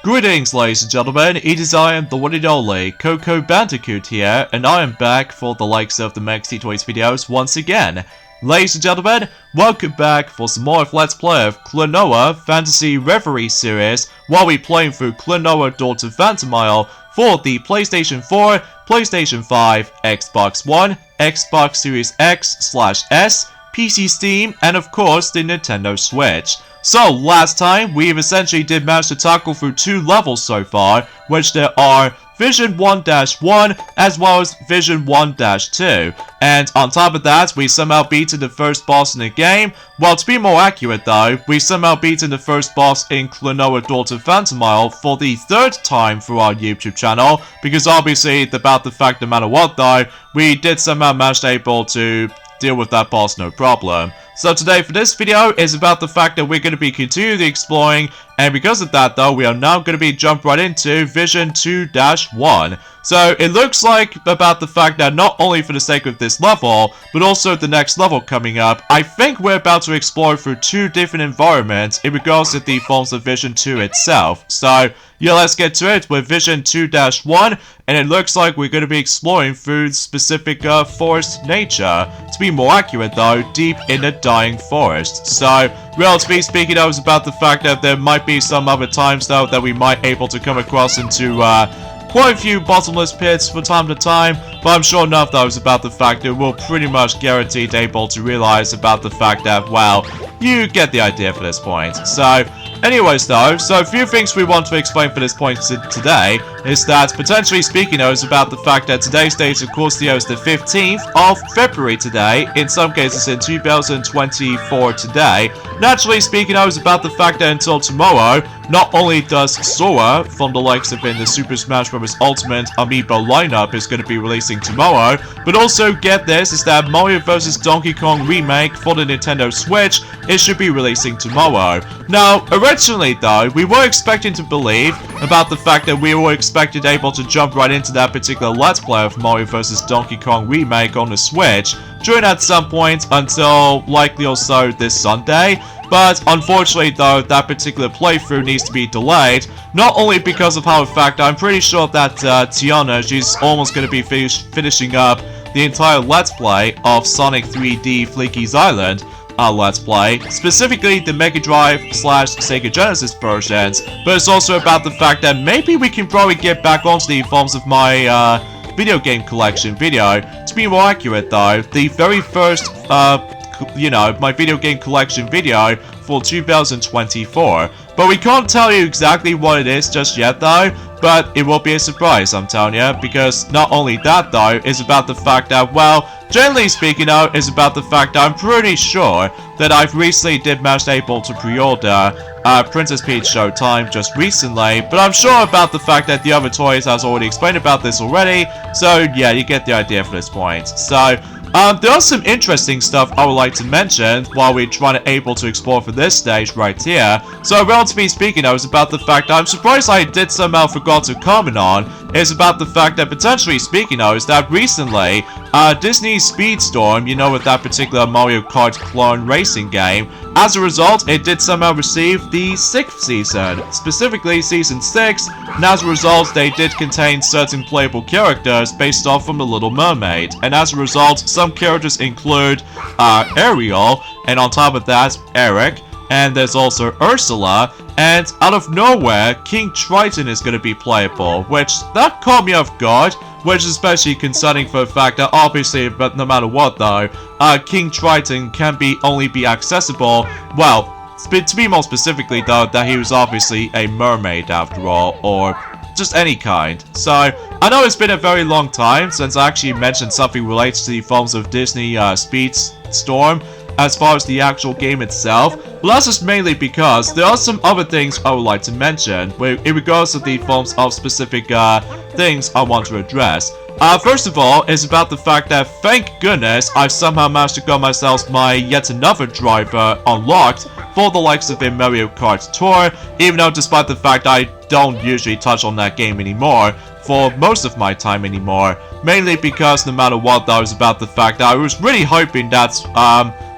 Greetings, ladies and gentlemen, it is I am the one and only Coco Bandicoot here, and I am back for the likes of the Maxi Toys videos once again. Ladies and gentlemen, welcome back for some more of Let's Play of Klonoa Phantasy Reverie series, while we playing through Klonoa Daughter Phantomile for the PlayStation 4, PlayStation 5, Xbox One, Xbox Series X/S, PC Steam, and of course the Nintendo Switch. So, last time, we essentially did manage to tackle through 2 levels so far, which there are Vision 1-1 as well as Vision 1-2. And on top of that, we somehow beaten the first boss in the game. Well, to be more accurate though, we somehow beaten the first boss in Klonoa Daughter Phantomile for the 3rd time through our YouTube channel, because obviously, about the fact no matter what though, we did somehow manage able to deal with that boss no problem. So today for this video is about the fact that we're going to be continually exploring, and because of that though, we are now going to be jump right into Vision 2-1. So it looks like about the fact that not only for the sake of this level, but also the next level coming up, I think we're about to explore through 2 different environments in regards to the forms of Vision 2 itself. So yeah, let's get to it with Vision 2-1, and it looks like we're going to be exploring through specific forest nature. To be more accurate though, deep in the dying forest. So, relatively speaking, I was about the fact that there might be some other times though that we might able to come across into quite a few bottomless pits from time to time, but I'm sure enough though is about the fact that we're pretty much guaranteed able to realize about the fact that, well, you get the idea for this point. So, anyways though, so a few things we want to explain for this point today is that, potentially speaking though, is about the fact that today's date of course is the 15th of February today, in some cases in 2024 today. Naturally speaking though, is about the fact that until tomorrow, not only does Sora from the likes of in the Super Smash Bros. Ultimate Amiibo lineup is going to be releasing tomorrow, but also get this, is that Mario vs. Donkey Kong Remake for the Nintendo Switch, it should be releasing tomorrow. Now, originally though, we were expecting to believe about the fact that we were expected able to jump right into that particular Let's Play of Mario vs. Donkey Kong Remake on the Switch during at some point until likely also this Sunday. But unfortunately though, that particular playthrough needs to be delayed, not only because of how in fact I'm pretty sure that Tiana, she's almost going to be finishing up the entire Let's Play of Sonic 3D Fleeky's Island Let's Play, specifically the Mega Drive/Sega Genesis versions, but it's also about the fact that maybe we can probably get back onto the forms of my video game collection video. To be more accurate though, the very first my video game collection video for 2024. But we can't tell you exactly what it is just yet though, but it will be a surprise, I'm telling you, because not only that though, is about the fact that, well, generally speaking though, is about the fact that I'm pretty sure that I've recently did manage able to pre-order Princess Peach Showtime just recently, but I'm sure about the fact that the other toys has already explained about this already, so yeah, you get the idea for this point. So, there are some interesting stuff I would like to mention while we're trying to able to explore for this stage right here. So, relatively speaking, I was about the fact that I'm surprised I did somehow forgot to comment on is about the fact that, potentially speaking though, is that recently, Disney's Speedstorm, you know, with that particular Mario Kart clone racing game, as a result, it did somehow receive the 6th season, specifically Season 6, and as a result, they did contain certain playable characters based off from The Little Mermaid, and as a result, some characters include Ariel, and on top of that, Eric, and there's also Ursula, and out of nowhere, King Triton is going to be playable, which, that caught me off guard, which is especially concerning for the fact that obviously, but no matter what though, King Triton can only be accessible, well, to be more specifically though, that he was obviously a mermaid after all, or just any kind. So, I know it's been a very long time since I actually mentioned something related to the forms of Disney Speedstorm, as far as the actual game itself, but that's just mainly because there are some other things I would like to mention in regards to the forms of specific things I want to address. First of all, is about the fact that, thank goodness, I've somehow managed to got myself my yet another driver unlocked for the likes of a Mario Kart Tour, even though despite the fact I don't usually touch on that game anymore for most of my time anymore, mainly because no matter what though, is about the fact that I was really hoping that,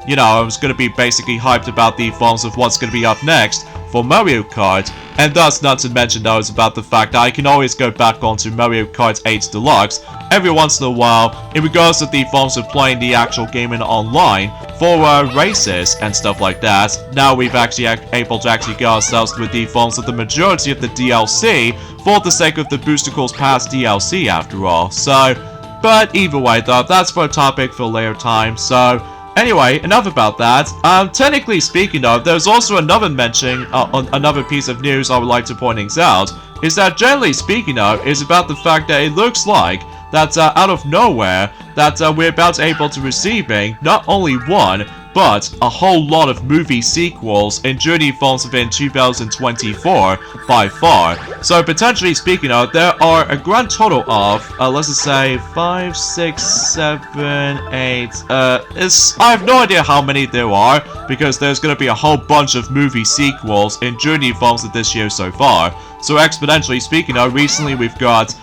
you know, I was going to be basically hyped about the forms of what's going to be up next for Mario Kart, and thus not to mention though is about the fact that I can always go back onto Mario Kart 8 Deluxe every once in a while in regards to the forms of playing the actual game in online for races and stuff like that. Now we've actually able to actually get ourselves with the forms of the majority of the DLC for the sake of the Booster Calls Pass DLC after all. So, but either way though, that's for a topic for a later time. So anyway, enough about that. Technically speaking though, there's also another mention, another piece of news I would like to point out, is that generally speaking though, is about the fact that it looks like that out of nowhere, that we're about able to receiving not only one, but a whole lot of movie sequels in Journey forms within 2024 by far. So potentially speaking of, there are a grand total of, let's just say 5, 6, 7, 8, I have no idea how many there are, because there's gonna be a whole bunch of movie sequels in Journey forms of this year so far. So exponentially speaking of, recently we've got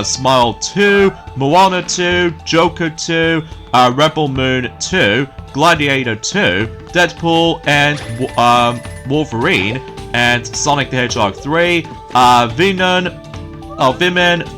Smile 2, Moana 2, Joker 2, Rebel Moon 2, Gladiator 2, Deadpool and Wolverine, and Sonic the Hedgehog 3, Venom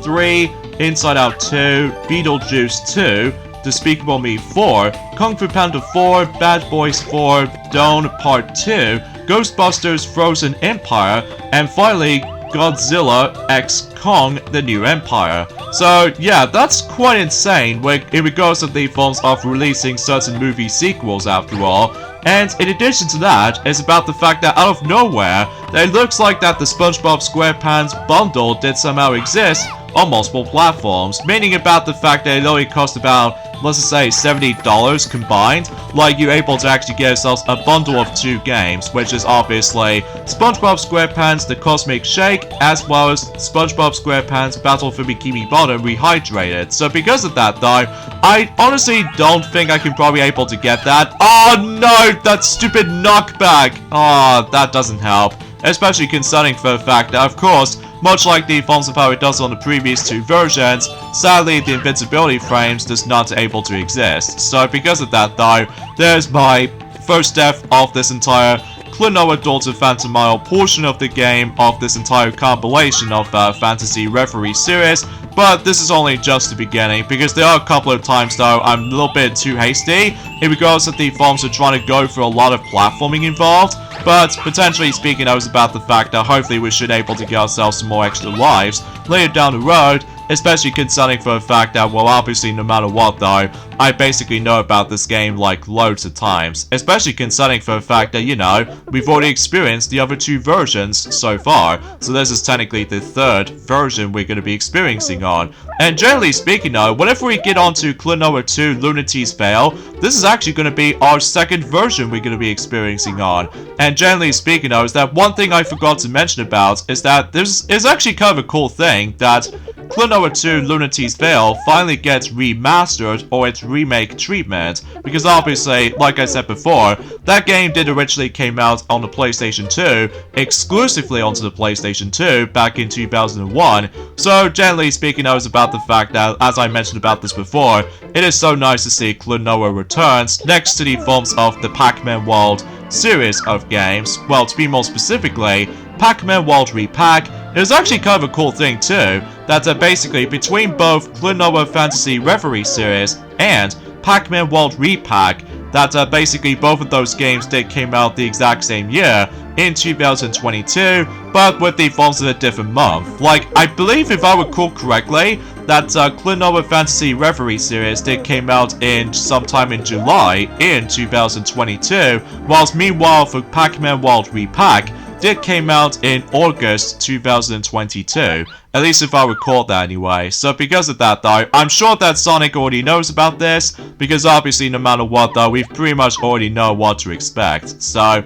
3, Inside Out 2, Beetlejuice 2, Despicable Me 4, Kung Fu Panda 4, Bad Boys 4, Dawn Part 2, Ghostbusters Frozen Empire, and finally Godzilla x Kong The New Empire. So yeah, that's quite insane in regards to the forms of releasing certain movie sequels after all. And in addition to that, it's about the fact that out of nowhere, it looks like that the SpongeBob SquarePants bundle did somehow exist on multiple platforms, meaning about the fact that it only cost about, let's just say, $70 combined. Like, you're able to actually get yourselves a bundle of 2 games, which is obviously SpongeBob SquarePants The Cosmic Shake, as well as SpongeBob SquarePants Battle for Bikini Bottom Rehydrated. So because of that though, I honestly don't think I can probably able to get that. Oh no, that stupid knockback! Oh, that doesn't help. Especially concerning for the fact that, of course, much like the forms of how it does on the previous 2 versions, sadly the invincibility frames does not able to exist. So because of that though, there's my first death of this entire Klonoa Daughter Phantomile portion of the game of this entire compilation of Phantasy Reverie series. But this is only just the beginning, because there are a couple of times though I'm a little bit too hasty in regards to the forms of trying to go for a lot of platforming involved. But potentially speaking, I was about the fact that hopefully we should able to get ourselves some more extra lives later down the road, especially concerning for the fact that, well, obviously no matter what though, I basically know about this game like loads of times, especially concerning for the fact that, you know, we've already experienced the other 2 versions so far, so this is technically the 3rd version we're going to be experiencing on. And generally speaking though, whenever we get onto Klonoa 2 Lunati's Veil, this is actually going to be our 2nd version we're going to be experiencing on. And generally speaking though, is that one thing I forgot to mention about is that there's actually kind of a cool thing that Klonoa 2 Lunati's Veil finally gets remastered, or its remake treatment, because obviously, like I said before, that game did originally came out on the PlayStation 2, exclusively onto the PlayStation 2 back in 2001, so generally speaking I was about the fact that, as I mentioned about this before, it is so nice to see Klonoa returns next to the forms of the Pac-Man World series of games. Well, to be more specifically, Pac-Man World Repack. It was actually kind of a cool thing too, that basically between both Klonoa Phantasy Reverie series and Pac-Man World Repack, that basically both of those games did came out the exact same year in 2022, but with the forms of a different month. Like, I believe if I recall correctly, that Klonoa Phantasy Reverie series did came out in sometime in July in 2022, whilst meanwhile for Pac-Man World Repack, it came out in August 2022, at least if I recall that anyway. So because of that though, I'm sure that Sonic already knows about this, because obviously no matter what though, we've pretty much already know what to expect. So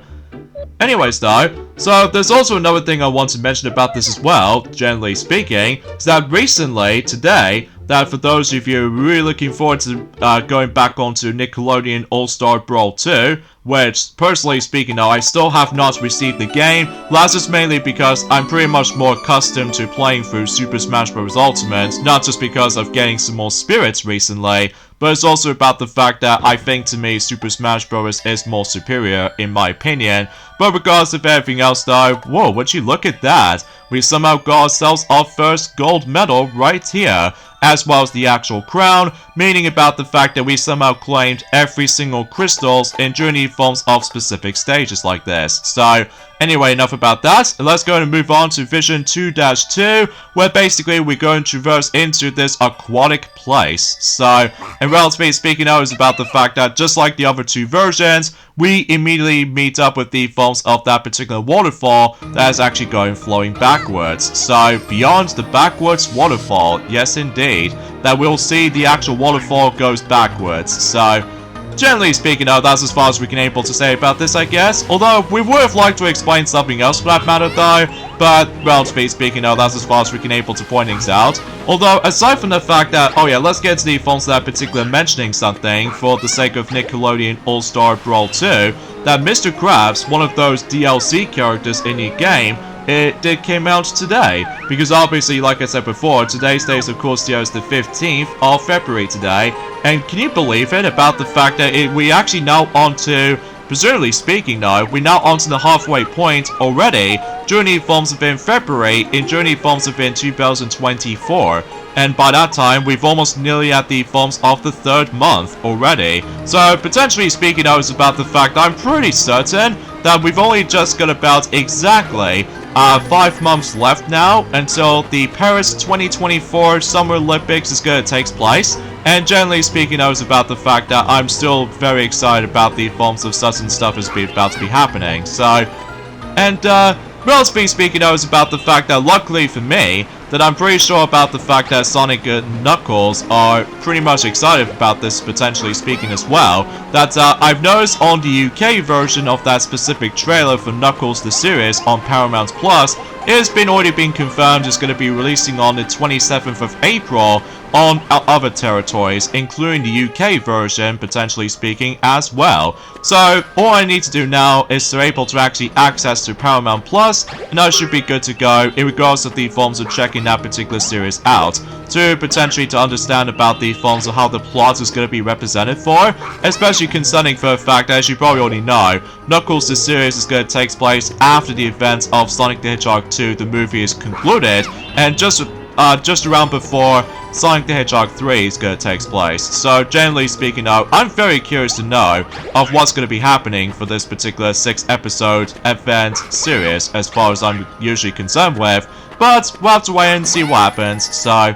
anyways though, so there's also another thing I want to mention about this as well, generally speaking, is that recently, today, that for those of you really looking forward to going back onto Nickelodeon All-Star Brawl 2, which, personally speaking though, I still have not received the game. That's just mainly because I'm pretty much more accustomed to playing through Super Smash Bros. Ultimate, not just because of getting some more spirits recently, but it's also about the fact that I think to me Super Smash Bros. Is more superior in my opinion. But regardless of everything else though, whoa, would you look at that? We somehow got ourselves our first gold medal right here, as well as the actual crown, meaning about the fact that we somehow claimed every single crystals in journey forms of specific stages like this. So, anyway, enough about that. Let's go and move on to Vision 2-2, where basically we're going to traverse into this aquatic place. So, and relatively speaking, I was about the fact that just like the other two versions, we immediately meet up with the forms of that particular waterfall that is actually going flowing backwards. So, beyond the backwards waterfall, yes indeed, that we'll see the actual waterfall goes backwards. So, generally speaking though, that's as far as we can able to say about this, I guess. Although, we would have liked to explain something else for that matter though, but, relatively speaking though, that's as far as we can able to point things out. Although, aside from the fact that, oh yeah, let's get to the forms that particular mentioning something, for the sake of Nickelodeon All-Star Brawl 2, that Mr. Krabs, one of those DLC characters in the game, it did came out today, because obviously, like I said before, today's day is of course the 15th of February today, and can you believe it about the fact that we actually now onto, presumably speaking though, we're now onto the halfway point already, Journey forms within February, in Journey forms within 2024. And by that time, we've almost nearly at the forms of the 3rd month already. So, potentially speaking, I was about the fact that I'm pretty certain that we've only just got about exactly 5 months left now until the Paris 2024 Summer Olympics is going to take place. And generally speaking, I was about the fact that I'm still very excited about the forms of such and stuff is about to be happening. So, and relatively speaking, I was about the fact that luckily for me, that I'm pretty sure about the fact that Sonic and Knuckles are pretty much excited about this, potentially speaking as well. That I've noticed on the UK version of that specific trailer for Knuckles the series on Paramount Plus, it has been already been confirmed it's going to be releasing on the 27th of April on other territories, including the UK version, potentially speaking, as well. So, all I need to do now is to able to actually access to Paramount Plus, and I should be good to go in regards of the forms of checking that particular series out, to potentially to understand about the forms of how the plot is going to be represented for, especially concerning for the fact that, as you probably already know, Knuckles the series is going to take place after the events of Sonic the Hedgehog 2, the movie is concluded, and just around before Sonic the Hedgehog 3 is going to take place. So, generally speaking though, I'm very curious to know of what's going to be happening for this particular 6-episode event series, as far as I'm usually concerned with, but we'll have to wait and see what happens. So,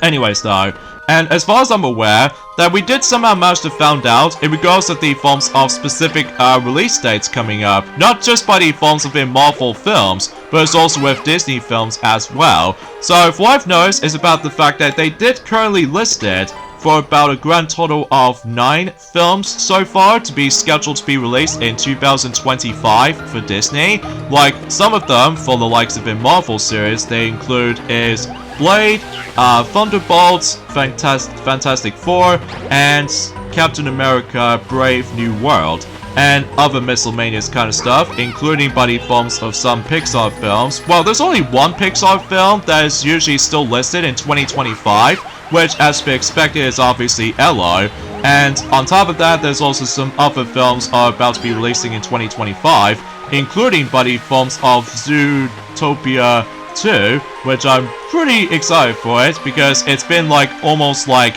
anyways though, and as far as I'm aware, that we did somehow manage to find out in regards to the forms of specific release dates coming up, not just by the forms within Marvel films, but it's also with Disney films as well. So what I've noticed is about the fact that they did currently list it for about a grand total of 9 films so far to be scheduled to be released in 2025 for Disney. Like, some of them, for the likes of the Marvel series, they include is Blade, Thunderbolts, Fantastic Four, and Captain America Brave New World, and other miscellaneous kind of stuff, including by the forms of some Pixar films. Well, there's only one Pixar film that is usually still listed in 2025, which, as we expected, is obviously Elo. And on top of that, there's also some other films are about to be releasing in 2025, including by the films of Zootopia 2, which I'm pretty excited for it, because it's been like almost like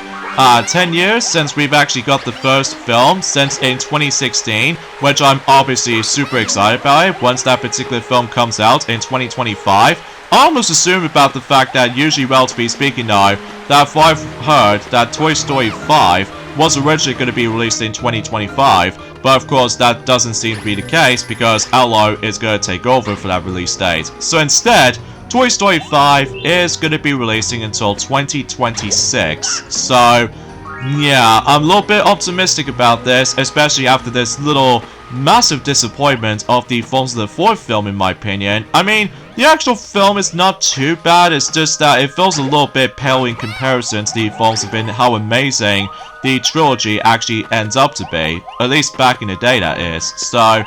10 years since we've actually got the first film, since in 2016, which I'm obviously super excited about it once that particular film comes out in 2025. I almost assume about the fact that, usually relatively speaking now, that I've heard that Toy Story 5 was originally going to be released in 2025, but of course that doesn't seem to be the case because Elo is going to take over for that release date. So instead, Toy Story 5 is going to be releasing until 2026. So, yeah, I'm a little bit optimistic about this, especially after this little massive disappointment of the films of the 4th film, in my opinion. I mean, the actual film is not too bad, it's just that it feels a little bit pale in comparison to the films of how amazing the trilogy actually ends up to be. At least back in the day, that is. So,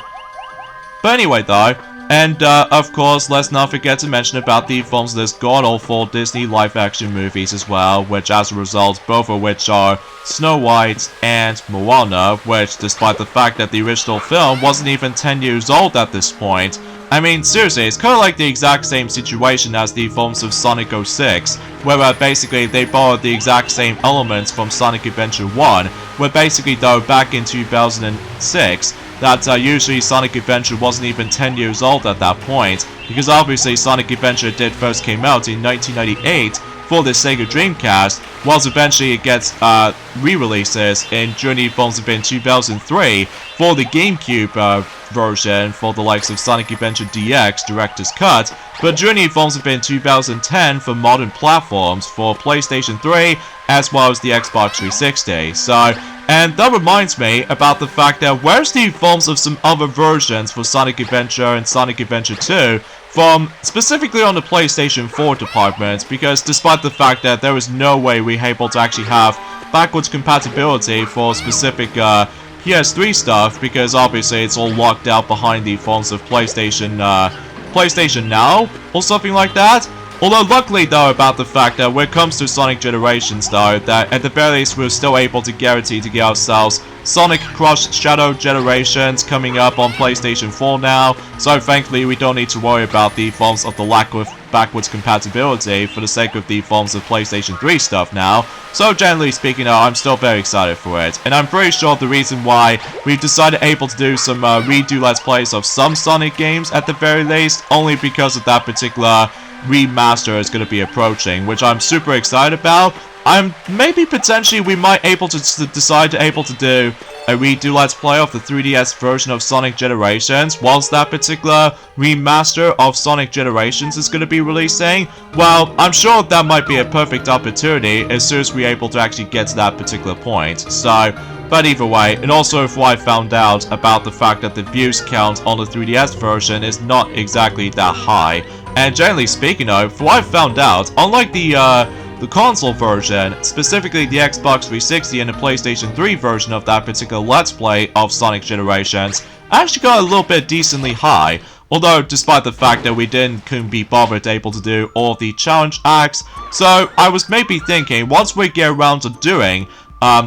but anyway though, and of course, let's not forget to mention about the films of this god-awful Disney live-action movies as well, which as a result, both of which are Snow White and Moana, which despite the fact that the original film wasn't even 10 years old at this point, I mean, seriously, it's kind of like the exact same situation as the films of Sonic 06, where basically they borrowed the exact same elements from Sonic Adventure 1, where basically though back in 2006, that usually Sonic Adventure wasn't even 10 years old at that point, because obviously Sonic Adventure did first came out in 1998 for the Sega Dreamcast, whilst eventually it gets re-releases in Journey Films in 2003 for the GameCube version for the likes of Sonic Adventure DX Director's Cut, but Journey Films in 2010 for modern platforms for PlayStation 3 as well as the Xbox 360. So, and that reminds me about the fact that where's the films of some other versions for Sonic Adventure and Sonic Adventure 2 from specifically on the PlayStation 4 department, because despite the fact that there was no way we were able to actually have backwards compatibility for specific PS3 stuff, because obviously it's all locked out behind the phones of PlayStation Now or something like that. Although luckily though about the fact that when it comes to Sonic Generations though, that at the very least we're still able to guarantee to get ourselves Sonic Crush Shadow Generations coming up on PlayStation 4 now, so thankfully we don't need to worry about the forms of the lack of backwards compatibility for the sake of the forms of PlayStation 3 stuff now. So generally speaking though, I'm still very excited for it, and I'm pretty sure the reason why we've decided able to do some redo Let's Plays of some Sonic games at the very least, only because of that particular remaster is going to be approaching, which I'm super excited about. Maybe potentially we might able to decide to able to do a redo Let's Play of the 3DS version of Sonic Generations whilst that particular remaster of Sonic Generations is going to be releasing. Well, I'm sure that might be a perfect opportunity as soon as we're able to actually get to that particular point. So, but either way, and also if I found out about the fact that the views count on the 3DS version is not exactly that high. And generally speaking though, from what I found out, unlike the console version, specifically the Xbox 360 and the PlayStation 3 version of that particular Let's Play of Sonic Generations, actually got a little bit decently high. Although, despite the fact that we couldn't be bothered able to do all of the challenge acts, so I was maybe thinking, once we get around to doing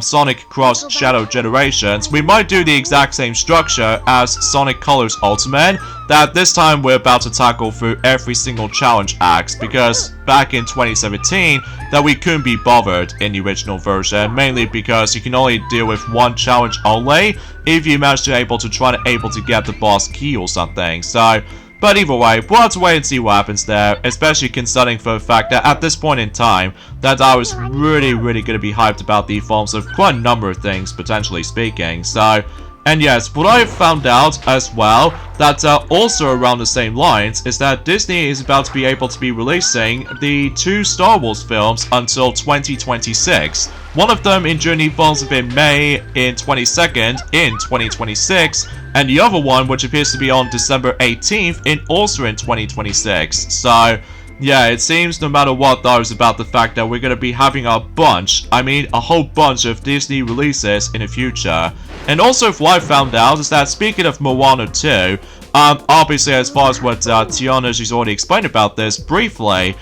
Sonic Cross Shadow Generations, we might do the exact same structure as Sonic Colors Ultimate, that this time we're about to tackle through every single challenge act, because back in 2017 that we couldn't be bothered in the original version, mainly because you can only deal with one challenge only if you manage to try to get the boss key or something. So, but either way, we'll have to wait and see what happens there, especially considering for the fact that at this point in time, that I was really going to be hyped about the forms of quite a number of things, potentially speaking. So, and yes, what I have found out as well, that also around the same lines, is that Disney is about to be able to be releasing the 2 Star Wars films until 2026. One of them in Journey Films in May in 22nd in 2026, and the other one which appears to be on December 18th also in 2026. So, yeah, it seems no matter what though is about the fact that we're going to be having a whole bunch of Disney releases in the future. And also what I found out is that speaking of Moana 2, obviously as far as what Tiana, she's already explained about this briefly,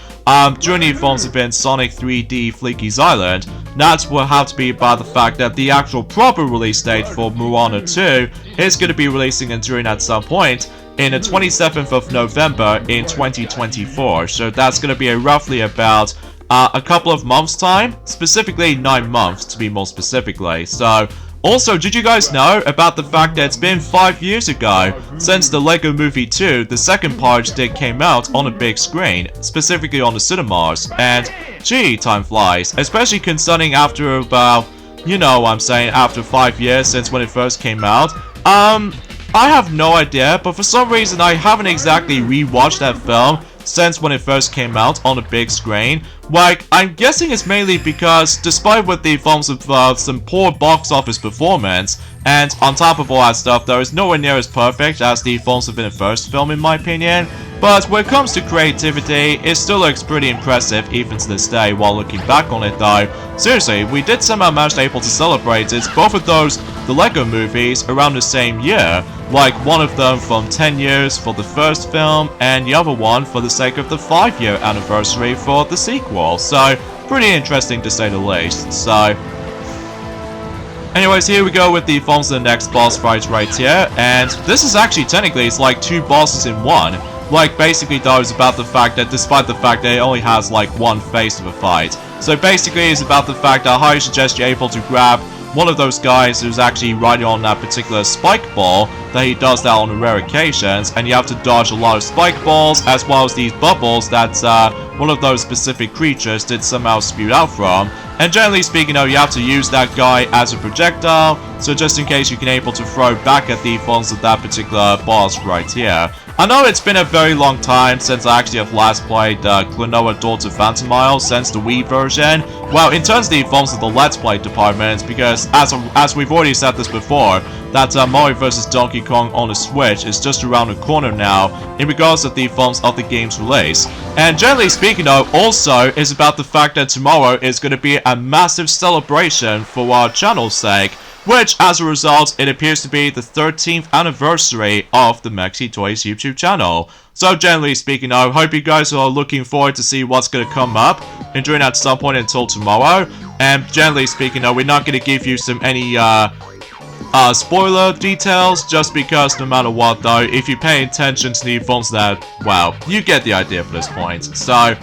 Journey Films have been Sonic 3D Fleeky's Island. That will have to be by the fact that the actual proper release date for Moana 2 is going to be releasing during at some point in the 27th of November in 2024. So that's going to be roughly about a couple of months time, specifically 9 months to be more specifically. So, also, did you guys know about the fact that it's been 5 years ago since the Lego Movie 2, the second part, came out on a big screen, specifically on the cinemas, and gee, time flies, especially concerning after about, you know what I'm saying, after 5 years since when it first came out. I have no idea, but for some reason I haven't exactly rewatched that film since when it first came out on a big screen. Like, I'm guessing it's mainly because, despite with the films of some poor box office performance, and on top of all that stuff, though, it's nowhere near as perfect as the films have been the first film in my opinion, But when it comes to creativity, it still looks pretty impressive even to this day while looking back on it though. Seriously, we did somehow manage able to celebrate it, both of those, the LEGO movies, around the same year. Like one of them from 10 years for the first film, and the other one for the sake of the 5-year anniversary for the sequel. So, pretty interesting to say the least. So, anyways, here we go with the forms of the next boss fight right here, and this is actually technically, it's like 2 bosses in one. Like, basically though, it's about the fact that despite the fact that it only has like one phase of a fight. So basically it's about the fact that I highly suggest you're able to grab one of those guys who's actually riding on that particular spike ball, that he does that on rare occasions, and you have to dodge a lot of spike balls as well as these bubbles that one of those specific creatures did somehow spew out from. And generally speaking though, you have to use that guy as a projectile, so just in case you can able to throw back at the forms of that particular boss right here. I know it's been a very long time since I actually have last played Klonoa Daughter Phantomile since the Wii version. Well, in terms of the forms of the Let's Play department, because as we've already said this before, that Mario vs. Donkey Kong on the Switch is just around the corner now in regards to the forms of the game's release. And generally speaking though, also is about the fact that tomorrow is going to be a massive celebration for our channel's sake, which, as a result, it appears to be the 13th anniversary of the Mexi Toys YouTube channel. So, generally speaking, I hope you guys are looking forward to see what's going to come up and during at some point until tomorrow. And generally speaking, we're not going to give you any spoiler details, just because no matter what, though, if you pay attention to the forms that, well, you get the idea for this point. So,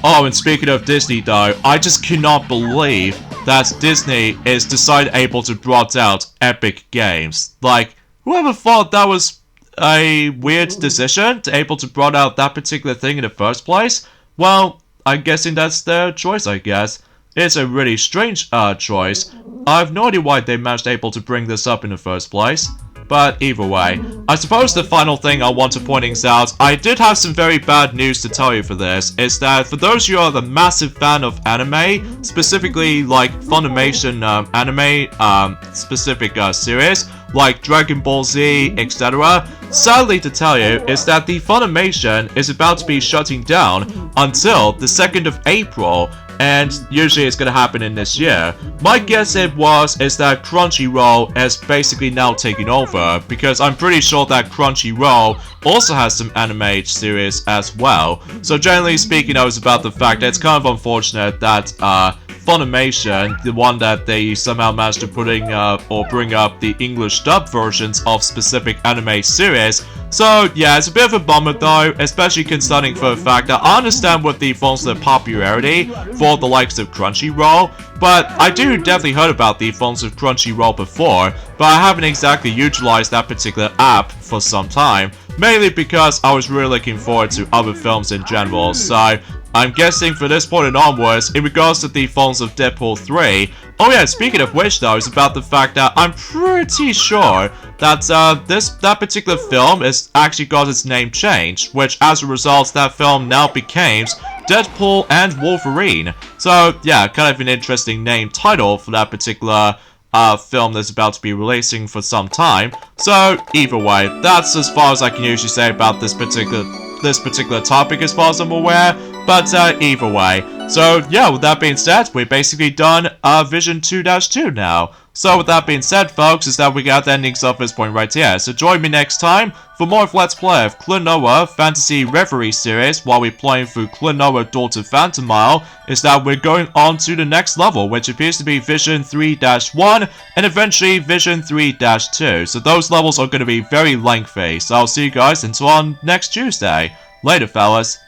oh, and speaking of Disney, though, I just cannot believe that Disney is decided able to brought out Epic Games. Like, whoever thought that was a weird decision to able to brought out that particular thing in the first place? Well, I'm guessing that's their choice, I guess. It's a really strange choice. I have no idea why they managed able to bring this up in the first place. But either way, I suppose the final thing I want to point out, I did have some very bad news to tell you for this, is that for those of you who are the massive fan of anime, specifically like Funimation anime specific series, like Dragon Ball Z, etc., sadly to tell you, is that the Funimation is about to be shutting down until the 2nd of April, and usually it's going to happen in this year. My guess is that Crunchyroll has basically now taken over, because I'm pretty sure that Crunchyroll also has some anime series as well. So generally speaking, it's about the fact that it's kind of unfortunate that Funimation, the one that they somehow managed to bring up the English dub versions of specific anime series. So yeah, it's a bit of a bummer though, especially concerning for the fact that I understand with the forms of popularity for the likes of Crunchyroll, but I do definitely heard about the forms of Crunchyroll before, but I haven't exactly utilized that particular app for some time, mainly because I was really looking forward to other films in general. So I'm guessing for this point and onwards, in regards to the forms of Deadpool 3, oh yeah, speaking of which though, it's about the fact that I'm pretty sure that that particular film has actually got its name changed, which as a result, that film now becomes Deadpool and Wolverine. So yeah, kind of an interesting name title for that particular film that's about to be releasing for some time. So either way, that's as far as I can usually say about this particular topic as far as I'm aware. But either way, so yeah, with that being said, we're basically done Vision 2-2 now. So with that being said, folks, is that we got the endings of this point right here. So join me next time for more of Let's Play of Klonoa Phantasy Reverie series, while we're playing through Klonoa Daughter Phantomile, is that we're going on to the next level, which appears to be Vision 3-1, and eventually Vision 3-2. So those levels are going to be very lengthy. So I'll see you guys until on next Tuesday. Later, fellas.